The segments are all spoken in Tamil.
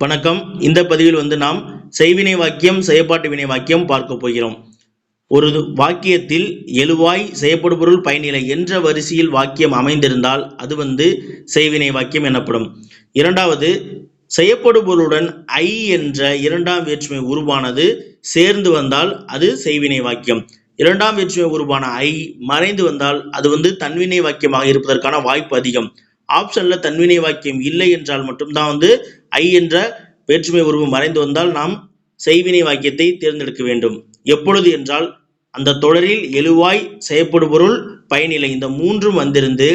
வணக்கம். இந்த பதிவில் நாம் செய்வினை வாக்கியம், செயற்பாட்டு வினை வாக்கியம் பார்க்க போகிறோம். ஒரு வாக்கியத்தில் எழுவாய், செயற்படுபொருள், பயனிலை என்ற வரிசையில் வாக்கியம் அமைந்திருந்தால் அது செய்வினை வாக்கியம் எனப்படும். இரண்டாவது, செயற்படுபொருளுடன் ஐ என்ற இரண்டாம் வேற்றுமை உருவானது சேர்ந்து வந்தால் அது செய்வினை வாக்கியம். இரண்டாம் வேற்றுமை உருவான ஐ மறைந்து வந்தால் அது தன்வினை வாக்கியமாக இருப்பதற்கான வாய்ப்பு அதிகம். ஆப்ஷன்ல தன்வினை வாக்கியம் இல்லை என்றால் மட்டும்தான் ஐ என்ற வேற்றுமை உருவு மறைந்து வந்தால் நாம் செய்வினை வாக்கியத்தை தேர்ந்தெடுக்க வேண்டும். எப்பொழுது என்றால் அந்த தொடரில் எழுவாய், செயற்படுபொருள், பயனிலை இந்த மூன்றும் வந்திருந்து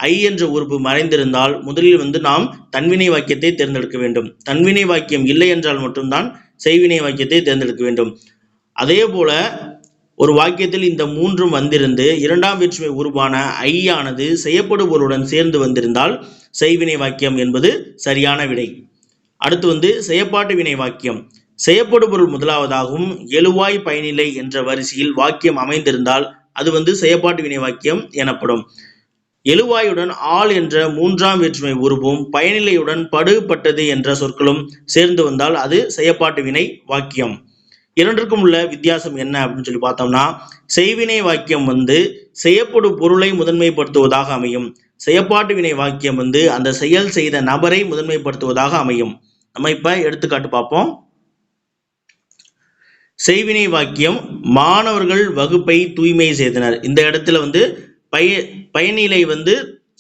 ஐ என்ற உறுப்பு மறைந்திருந்தால் முதலில் நாம் தன்வினை வாக்கியத்தை தேர்ந்தெடுக்க வேண்டும். தன்வினை வாக்கியம் இல்லை என்றால் மட்டும்தான் செய்வினை வாக்கியத்தை தேர்ந்தெடுக்க வேண்டும். அதே போல ஒரு வாக்கியத்தில் இந்த மூன்றும் வந்திருந்து இரண்டாம் வேற்றுமை உருவான ஐ ஆனது செயற்படுபொருளுடன் சேர்ந்து வந்திருந்தால் செய்வினை வாக்கியம் என்பது சரியான விடை. அடுத்து செயற்பாட்டு வினை வாக்கியம். செயற்படுபொருள் முதலாவதாகவும் எழுவாய், பயனிலை என்ற வரிசையில் வாக்கியம் அமைந்திருந்தால் அது செயற்பாட்டு வினை வாக்கியம் எனப்படும். எழுவாயுடன் ஆள் என்ற மூன்றாம் வேற்றுமை உருவும் பயனிலையுடன் படு, பட்டது என்ற சொற்களும் சேர்ந்து வந்தால் அது செயற்பாட்டு வினை வாக்கியம். இரண்டிற்கும் உள்ள வித்தியாசம் என்ன அப்படின்னு சொல்லி பார்த்தோம்னா, செய்வினை வாக்கியம் செயற்படு பொருளை முதன்மைப்படுத்துவதாக அமையும். செயற்பாட்டு வினை வாக்கியம் அந்த செயல் செய்த நபரை முதன்மைப்படுத்துவதாக அமையும். நம்ம இப்ப எடுத்துக்காட்டு பார்ப்போம். செய்வினை வாக்கியம், மாணவர்கள் வகுப்பை தூய்மை செய்தனர். இந்த இடத்துல பயனிலை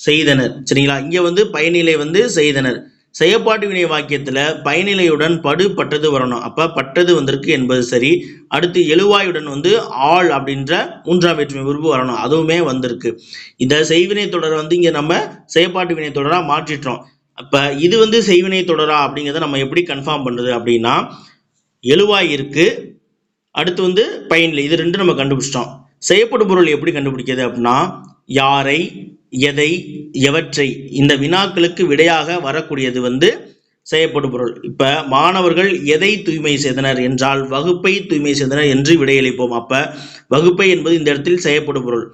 செய்தனர். சரிங்களா? இங்க பயனிலை செய்தனர். செயற்பாட்டு வினை வாக்கியத்துல பயனிலையுடன் படு, பட்டது வரணும். அப்ப பட்டது வந்திருக்கு என்பது சரி. அடுத்து எழுவாயுடன் ஆள் அப்படின்ற மூன்றாம் வேற்றுமை உருவு வரணும். அதுவுமே வந்திருக்கு. இந்த செய்வினை தொடரை இங்க நம்ம செயற்பாட்டு வினை தொடரா மாற்றிட்டோம். அப்ப இது செய்வினை தொடரா அப்படிங்கிறத நம்ம எப்படி கன்ஃபார்ம் பண்றது அப்படின்னா, எழுவாய் இருக்கு, அடுத்து பயனிலை, இது ரெண்டு நம்ம கண்டுபிடிச்சிட்டோம். செயற்படும் பொருள் எப்படி கண்டுபிடிக்கிறது அப்படின்னா, யாரை, எதை, எவற்றை இந்த வினாக்களுக்கு விடையாக வரக்கூடியது செயற்படும் பொருள். இப்ப மாணவர்கள் எதை தூய்மை செய்தனர் என்றால் வகுப்பை தூய்மை செய்தனர் என்று விடையளிப்போம். அப்ப வகுப்பை என்பது இந்த இடத்தில் செயற்படும் பொருள்.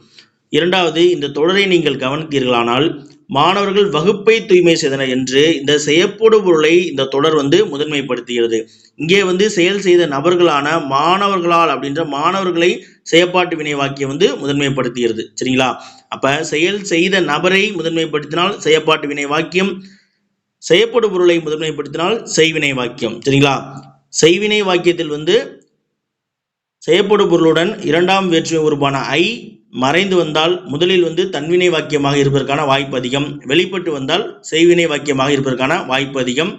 இரண்டாவது, இந்த தொடரை நீங்கள் கவனித்தீர்களானால் மாணவர்கள் வகுப்பை தூய்மை செய்தனர் என்று இந்த செயற்படும் பொருளை இந்த தொடர் முதன்மைப்படுத்துகிறது. இங்கே செயல் செய்த நபர்களான மாணவர்களால் அப்படின்ற மாணவர்களை செயற்பாட்டு வினை வாக்கியம் முதன்மைப்படுத்துகிறது. சரிங்களா? அப்ப செயல் செய்த நபரை முதன்மைப்படுத்தினால் செயற்பாட்டு வினை வாக்கியம், செயற்படும் பொருளை முதன்மைப்படுத்தினால் செய்வினை வாக்கியம். சரிங்களா? செய்வினை வாக்கியத்தில் செயற்படும் பொருளுடன் இரண்டாம் வேற்றுமை உருவான ஐ மறைந்து வந்தால் முதலில் தன்வினை வாக்கியமாக இருப்பதற்கான வாய்ப்பு அதிகம். வெளிப்பட்டு வந்தால் செய்வினை வாக்கியமாக இருப்பதற்கான வாய்ப்பு அதிகம்.